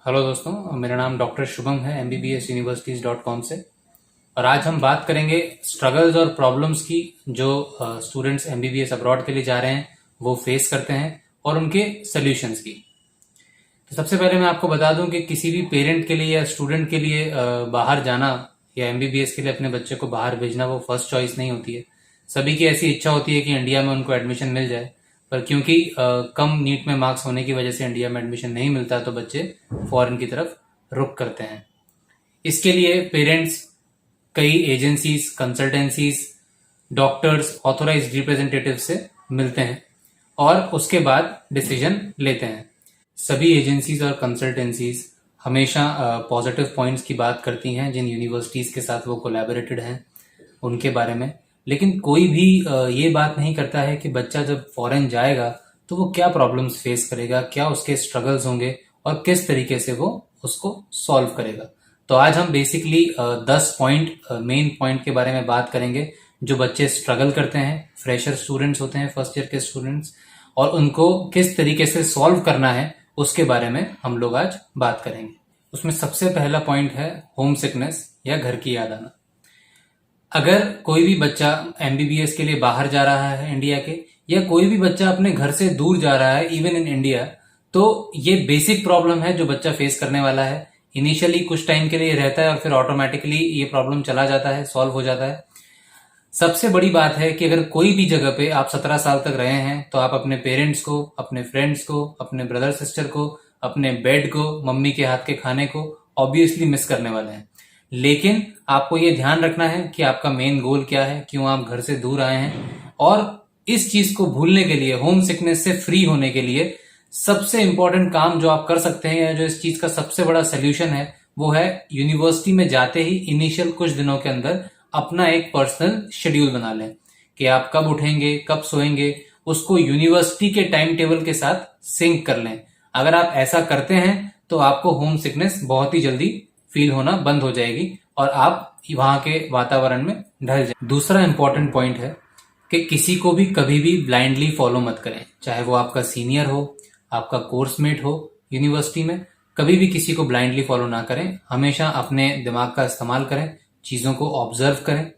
Hello दोस्तों, मेरा नाम डॉक्टर शुभम है mbbsuniversities.com से। और आज हम बात करेंगे स्ट्रगल्स और प्रॉब्लम्स की जो स्टूडेंट्स एमबीबीएस अब्रॉड के लिए जा रहे हैं वो फेस करते हैं और उनके सॉल्यूशंस की। तो सबसे पहले मैं आपको बता दूं कि किसी भी पेरेंट के लिए या स्टूडेंट के लिए बाहर जाना या एमबीबीएस के लिए अपने बच्चे को बाहर भेजना वो फर्स्ट चॉइस नहीं होती है। सभी की ऐसी इच्छा होती है कि इंडिया में उनको एडमिशन मिल जाए, पर क्योंकि कम नीट में मार्क्स होने की वजह से इंडिया में एडमिशन नहीं मिलता तो बच्चे फॉरेन की तरफ रुख करते हैं। इसके लिए पेरेंट्स कई agencies, consultancies, doctors, authorised representative से मिलते हैं और उसके बाद डिसीजन लेते हैं। सभी एजेंसीज और कंसल्टेंसीज हमेशा पॉजिटिव पॉइंट्स की बात करती हैं जिन यूनिवर्सिटीज के साथ वो कोलैबोरेटेड हैं उनके बारे में, लेकिन कोई भी ये बात नहीं करता है कि बच्चा जब फॉरेन जाएगा तो वो क्या प्रॉब्लम्स फेस करेगा, क्या उसके स्ट्रगल्स होंगे और किस तरीके से वो उसको सॉल्व करेगा। तो आज हम बेसिकली 10 पॉइंट, मेन पॉइंट के बारे में बात करेंगे जो बच्चे स्ट्रगल करते हैं, फ्रेशर स्टूडेंट्स होते हैं, फर्स्ट ईयर के स्टूडेंट्स, और उनको किस तरीके से सॉल्व करना है उसके बारे में हम लोग आज बात करेंगे। उसमें सबसे पहला पॉइंट है होम सिकनेस या घर की याद आना। अगर कोई भी बच्चा एमबीबीएस के लिए बाहर जा रहा है इंडिया के, या कोई भी बच्चा अपने घर से दूर जा रहा है इवन इन इंडिया, तो ये बेसिक प्रॉब्लम है जो बच्चा फेस करने वाला है। इनिशियली कुछ टाइम के लिए रहता है और फिर ऑटोमेटिकली ये प्रॉब्लम चला जाता है, सॉल्व हो जाता है। सबसे बड़ी बात है कि अगर कोई भी जगह पे आप 17 साल तक रहे हैं तो आप अपने पेरेंट्स को, अपने फ्रेंड्स को, अपने ब्रदर सिस्टर को, अपने बेड को, मम्मी के हाथ के खाने को ऑब्वियसली मिस करने वाले हैं। लेकिन आपको ये ध्यान रखना है कि आपका मेन गोल क्या है, क्यों आप घर से दूर आए हैं, और इस चीज को भूलने के लिए, होम सिकनेस से फ्री होने के लिए सबसे इंपॉर्टेंट काम जो आप कर सकते हैं या जो इस चीज का सबसे बड़ा सोल्यूशन है वो है यूनिवर्सिटी में जाते ही इनिशियल कुछ दिनों के अंदर अपना एक पर्सनल शेड्यूल बना लें कि आप कब उठेंगे, कब सोएंगे, उसको यूनिवर्सिटी के टाइम टेबल के साथ सिंक कर लें। अगर आप ऐसा करते हैं तो आपको होम सिकनेस बहुत ही जल्दी फील होना बंद हो जाएगी और आप वहां के वातावरण में ढल जाए। दूसरा इंपॉर्टेंट पॉइंट है कि किसी को भी कभी भी ब्लाइंडली फॉलो मत करें, चाहे वो आपका सीनियर हो, आपका कोर्समेट हो यूनिवर्सिटी में, कभी भी किसी को ब्लाइंडली फॉलो ना करें। हमेशा अपने दिमाग का इस्तेमाल करें, चीजों को ऑब्जर्व करें।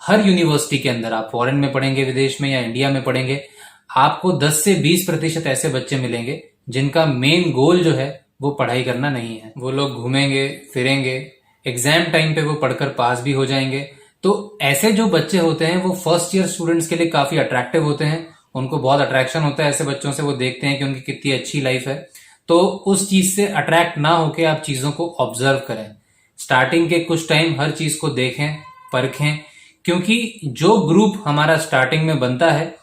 हर यूनिवर्सिटी के अंदर, आप फॉरेन में पढ़ेंगे, विदेश में या इंडिया में पढ़ेंगे, आपको 10 से 20% ऐसे बच्चे मिलेंगे जिनका मेन गोल जो है वो पढ़ाई करना नहीं है। वो लोग घूमेंगे फिरेंगे, एग्जाम टाइम पे वो पढ़कर पास भी हो जाएंगे। तो ऐसे जो बच्चे होते हैं वो फर्स्ट ईयर स्टूडेंट्स के लिए काफी अट्रैक्टिव होते हैं, उनको बहुत अट्रैक्शन होता है ऐसे बच्चों से। वो देखते हैं कि उनकी कितनी अच्छी लाइफ है, तो उस चीज से अट्रैक्ट ना होके आप चीजों को ऑब्जर्व करें। स्टार्टिंग के कुछ टाइम हर चीज को देखें, परखें, क्योंकि जो ग्रुप हमारा स्टार्टिंग में बनता है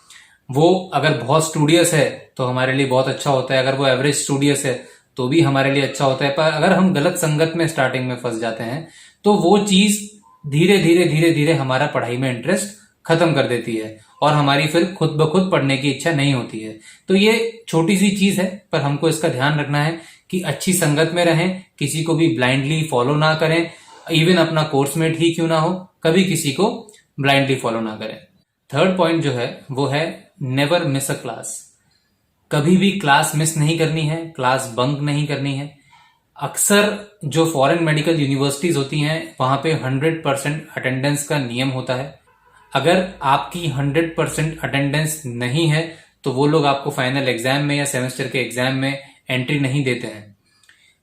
वो अगर बहुत स्टूडियस है तो हमारे लिए बहुत अच्छा होता है, अगर वो एवरेज स्टूडियस है तो भी हमारे लिए अच्छा होता है। पर अगर हम गलत संगत में स्टार्टिंग में फंस जाते हैं तो वो चीज धीरे धीरे धीरे धीरे हमारा पढ़ाई में इंटरेस्ट खत्म कर देती है और हमारी फिर खुद ब खुद पढ़ने की इच्छा नहीं होती है। तो ये छोटी सी चीज है, पर हमको इसका ध्यान रखना है कि अच्छी संगत में रहें, किसी को भी ब्लाइंडली फॉलो ना करें। इवन अपना कोर्समेट ही क्यों ना हो, कभी किसी को ब्लाइंडली फॉलो ना करें। थर्ड पॉइंट जो है वो है नेवर मिस अ क्लास। कभी भी क्लास मिस नहीं करनी है, क्लास बंक नहीं करनी है। अक्सर जो फॉरेन मेडिकल यूनिवर्सिटीज होती हैं वहां पे 100% अटेंडेंस का नियम होता है। अगर आपकी 100% अटेंडेंस नहीं है तो वो लोग आपको फाइनल एग्जाम में या सेमेस्टर के एग्जाम में एंट्री नहीं देते हैं।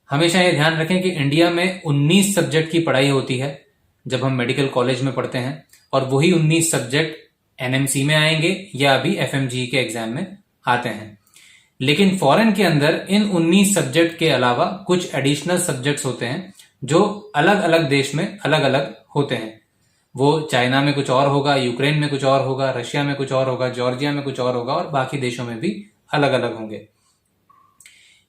हमेशा ये ध्यान रखें कि इंडिया में 19 सब्जेक्ट की पढ़ाई होती है जब हम मेडिकल कॉलेज में पढ़ते हैं, और वही 19 सब्जेक्ट एनएमसी में आएंगे या अभी एफएमजी के एग्जाम में आते हैं। लेकिन फॉरेन के अंदर इन 19 सब्जेक्ट के अलावा कुछ एडिशनल सब्जेक्ट्स होते हैं जो अलग अलग देश में अलग अलग होते हैं। वो चाइना में कुछ और होगा, यूक्रेन में कुछ और होगा, रशिया में कुछ और होगा, जॉर्जिया में कुछ और होगा, और बाकी देशों में भी अलग अलग होंगे।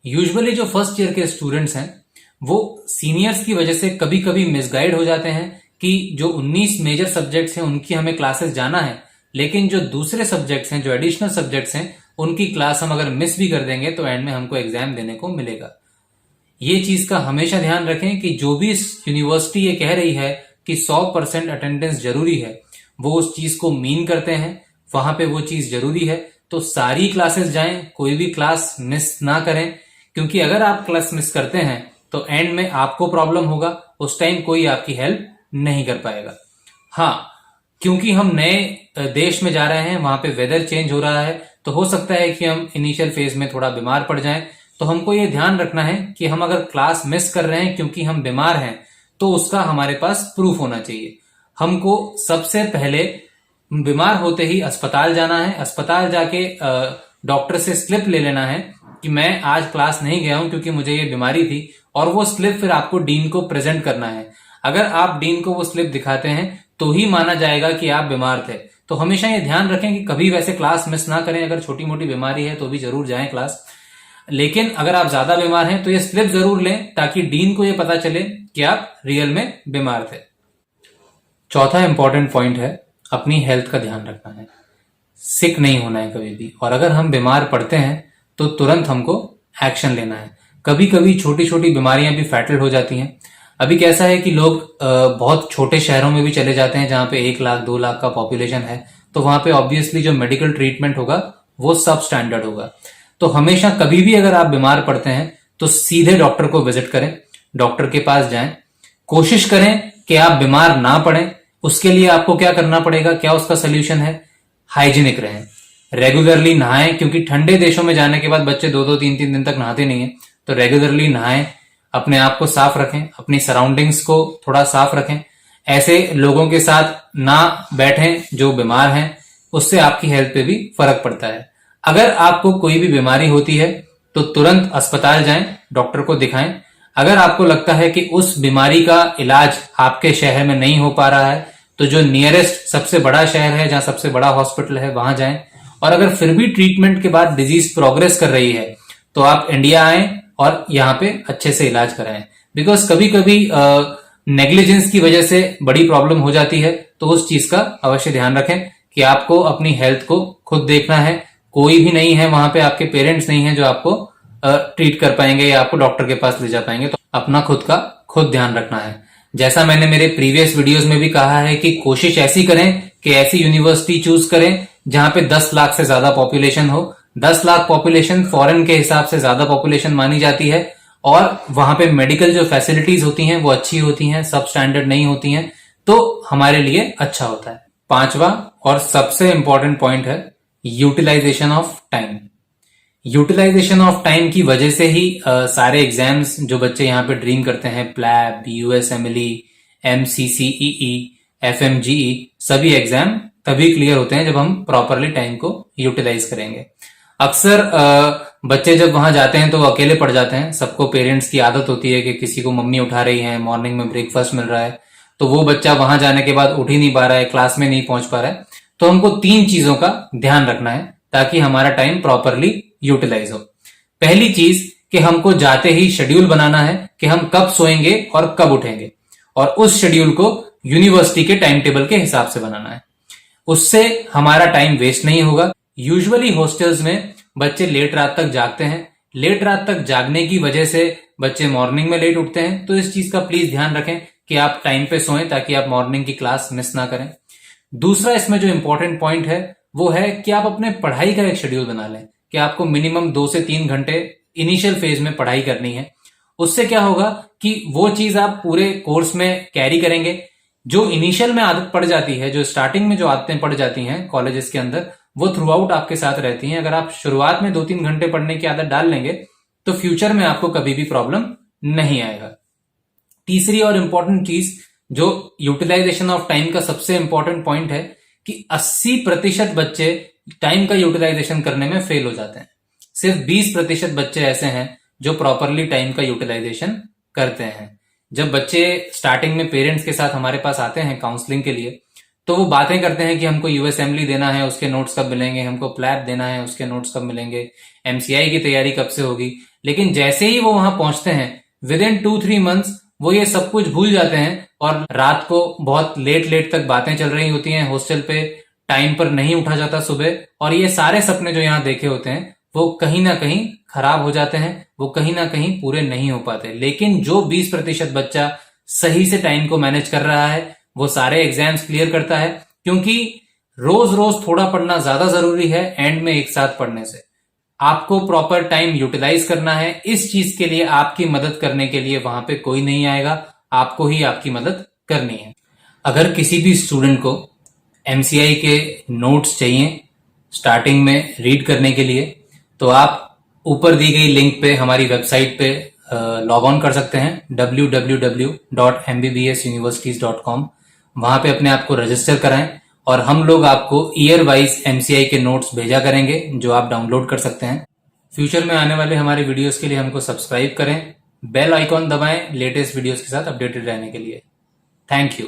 यूजुअली जो फर्स्ट ईयर के स्टूडेंट्स हैं वो सीनियर्स की वजह से कभी कभी मिसगाइड हो जाते हैं कि जो 19 मेजर सब्जेक्ट्स हैं उनकी हमें क्लासेस जाना है, लेकिन जो दूसरे सब्जेक्ट्स हैं, जो एडिशनल सब्जेक्ट्स हैं, उनकी क्लास हम अगर मिस भी कर देंगे तो एंड में हमको एग्जाम देने को मिलेगा। ये चीज का हमेशा ध्यान रखें कि जो भी यूनिवर्सिटी ये कह रही है कि 100% अटेंडेंस जरूरी है, वो उस चीज को मीन करते हैं, वहां पे वो चीज जरूरी है तो सारी क्लासेस जाएं, कोई भी क्लास मिस ना करें। क्योंकि अगर आप क्लास मिस करते हैं तो एंड में आपको प्रॉब्लम होगा, उस टाइम कोई आपकी हेल्प नहीं कर पाएगा। हाँ, क्योंकि हम नए देश में जा रहे हैं, वहां पे वेदर चेंज हो रहा है, तो हो सकता है कि हम इनिशियल फेज में थोड़ा बीमार पड़ जाएं। तो हमको ये ध्यान रखना है कि हम अगर क्लास मिस कर रहे हैं क्योंकि हम बीमार हैं, तो उसका हमारे पास प्रूफ होना चाहिए। हमको सबसे पहले बीमार होते ही अस्पताल जाना है, अस्पताल जाके डॉक्टर से स्लिप ले लेना है कि मैं आज क्लास नहीं गया हूं क्योंकि मुझे ये बीमारी थी, और वो स्लिप फिर आपको डीन को प्रेजेंट करना है। अगर आप डीन को वो स्लिप दिखाते हैं तो ही माना जाएगा कि आप बीमार थे। तो हमेशा ये ध्यान रखें कि कभी वैसे क्लास मिस ना करें। अगर छोटी मोटी बीमारी है तो भी जरूर जाएं क्लास, लेकिन अगर आप ज्यादा बीमार हैं तो ये स्लिप जरूर लें ताकि डीन को ये पता चले कि आप रियल में बीमार थे। चौथा इंपॉर्टेंट पॉइंट है, अपनी हेल्थ का ध्यान रखना है, सिक नहीं होना है कभी भी। और अगर हम बीमार पड़ते हैं तो तुरंत हमको एक्शन लेना है। कभी कभी छोटी छोटी बीमारियां भी फैटल हो जाती हैं। अभी कैसा है कि लोग बहुत छोटे शहरों में भी चले जाते हैं जहां पे 1 लाख 2 लाख का पॉपुलेशन है, तो वहां पे ऑब्वियसली जो मेडिकल ट्रीटमेंट होगा वो सब स्टैंडर्ड होगा। तो हमेशा कभी भी अगर आप बीमार पड़ते हैं तो सीधे डॉक्टर को विजिट करें, डॉक्टर के पास जाएं। कोशिश करें कि आप बीमार ना पड़ें। उसके लिए आपको क्या करना पड़ेगा, क्या उसका सोल्यूशन है? हाइजीनिक रहें, रेगुलरली नहाएं, क्योंकि ठंडे देशों में जाने के बाद बच्चे 2-2 3-3 दिन तक नहाते नहीं है। तो रेगुलरली नहाएं, अपने आप को साफ रखें, अपनी सराउंडिंग्स को थोड़ा साफ रखें। ऐसे लोगों के साथ ना बैठें जो बीमार हैं, उससे आपकी हेल्थ पे भी फर्क पड़ता है। अगर आपको कोई भी बीमारी होती है तो तुरंत अस्पताल जाएं, डॉक्टर को दिखाएं। अगर आपको लगता है कि उस बीमारी का इलाज आपके शहर में नहीं हो पा रहा है तो जो नियरेस्ट सबसे बड़ा शहर है, जहां सबसे बड़ा हॉस्पिटल है, वहां जाएं। और अगर फिर भी ट्रीटमेंट के बाद डिजीज प्रोग्रेस कर रही है तो आप इंडिया आएं और यहाँ पे अच्छे से इलाज कराएं। बिकॉज कभी कभी नेग्लिजेंस की वजह से बड़ी प्रॉब्लम हो जाती है, तो उस चीज का अवश्य ध्यान रखें कि आपको अपनी हेल्थ को खुद देखना है। कोई भी नहीं है वहां पे, आपके पेरेंट्स नहीं है जो आपको ट्रीट कर पाएंगे या आपको डॉक्टर के पास ले जा पाएंगे। तो अपना खुद का खुद ध्यान रखना है। जैसा मैंने मेरे प्रीवियस वीडियोस में भी कहा है कि कोशिश ऐसी करें कि ऐसी यूनिवर्सिटी चूज करें जहां पे 10 लाख से ज्यादा पॉपुलेशन हो। 10 लाख पॉपुलेशन फॉरेन के हिसाब से ज्यादा पॉपुलेशन मानी जाती है, और वहां पे मेडिकल जो फैसिलिटीज होती हैं वो अच्छी होती हैं, सब स्टैंडर्ड नहीं होती हैं, तो हमारे लिए अच्छा होता है। पांचवा और सबसे इंपॉर्टेंट पॉइंट है utilisation of time. Utilisation of time की वजह से ही सारे एग्जाम्स जो बच्चे यहाँ पे ड्रीम करते हैं, प्लैब, यूएसएमएलई, एमसीसीईई, एफएमजीई, सभी एग्जाम तभी क्लियर होते हैं जब हम प्रॉपरली टाइम को यूटिलाइज करेंगे। अक्सर बच्चे जब वहां जाते हैं तो वो अकेले पड़ जाते हैं। सबको पेरेंट्स की आदत होती है कि किसी को मम्मी उठा रही है, मॉर्निंग में ब्रेकफास्ट मिल रहा है, तो वो बच्चा वहां जाने के बाद उठ ही नहीं पा रहा है, क्लास में नहीं पहुंच पा रहा है। तो हमको 3 चीजों का ध्यान रखना है ताकि हमारा टाइम प्रॉपरली यूटिलाइज हो। पहली चीज कि हमको जाते ही शेड्यूल बनाना है कि हम कब सोएंगे और कब उठेंगे, और उस शेड्यूल को यूनिवर्सिटी के टाइम टेबल के हिसाब से बनाना है। उससे हमारा टाइम वेस्ट नहीं होगा। यूजुअली हॉस्टल्स में बच्चे लेट रात तक जागते हैं। लेट रात तक जागने की वजह से बच्चे मॉर्निंग में लेट उठते हैं। तो इस चीज का प्लीज ध्यान रखें कि आप टाइम पे सोएं ताकि आप मॉर्निंग की क्लास मिस ना करें। दूसरा इसमें जो इंपॉर्टेंट पॉइंट है वो है कि आप अपने पढ़ाई का एक शेड्यूल बना लें कि आपको मिनिमम 2 से 3 घंटे इनिशियल फेज में पढ़ाई करनी है। उससे क्या होगा कि वो चीज आप पूरे कोर्स में कैरी करेंगे। जो इनिशियल में आदत पड़ जाती है, जो स्टार्टिंग में जो आदतें पड़ जाती हैं कॉलेजेस के अंदर, वो थ्रू आउट आपके साथ रहती हैं। अगर आप शुरुआत में 2-3 घंटे पढ़ने की आदत डाल लेंगे तो फ्यूचर में आपको कभी भी प्रॉब्लम नहीं आएगा। तीसरी और इंपॉर्टेंट चीज जो यूटिलाइजेशन ऑफ टाइम का सबसे इंपॉर्टेंट पॉइंट है कि 80% बच्चे टाइम का यूटिलाइजेशन करने में फेल हो जाते हैं। सिर्फ 20% बच्चे ऐसे हैं जो प्रॉपरली टाइम का यूटिलाइजेशन करते हैं। जब बच्चे स्टार्टिंग में पेरेंट्स के साथ हमारे पास आते हैं काउंसलिंग के लिए, तो वो बातें करते हैं कि हमको यूएसएमएलई देना है, उसके नोट्स कब मिलेंगे, हमको प्लैब देना है, उसके नोट्स कब मिलेंगे, एमसीआई की तैयारी कब से होगी। लेकिन जैसे ही वो वहां पहुंचते हैं, विद इन 2-3 मंथ्स वो ये सब कुछ भूल जाते हैं, और रात को बहुत लेट तक बातें चल रही होती हैं, हॉस्टल पे टाइम पर नहीं उठा जाता सुबह, और ये सारे सपने जो यहाँ देखे होते हैं वो कहीं ना कहीं खराब हो जाते हैं, वो कहीं ना कहीं पूरे नहीं हो पाते। लेकिन जो 20% बच्चा सही से टाइम को मैनेज कर रहा है वो सारे एग्जाम्स क्लियर करता है, क्योंकि रोज रोज थोड़ा पढ़ना ज्यादा जरूरी है एंड में एक साथ पढ़ने से। आपको प्रॉपर टाइम यूटिलाइज करना है। इस चीज के लिए आपकी मदद करने के लिए वहां पे कोई नहीं आएगा, आपको ही आपकी मदद करनी है। अगर किसी भी स्टूडेंट को एमसीआई के नोट्स चाहिए स्टार्टिंग में रीड करने के लिए, तो आप ऊपर दी गई लिंक पे हमारी वेबसाइट पे लॉग ऑन कर सकते हैं www.mbbsuniversities.com। वहां पे अपने आप को रजिस्टर कराएं और हम लोग आपको ईयर वाइज एमसीआई के नोट्स भेजा करेंगे जो आप डाउनलोड कर सकते हैं। फ्यूचर में आने वाले हमारे वीडियोस के लिए हमको सब्सक्राइब करें, बेल आइकॉन दबाएं लेटेस्ट वीडियोस के साथ अपडेटेड रहने के लिए। Thank you.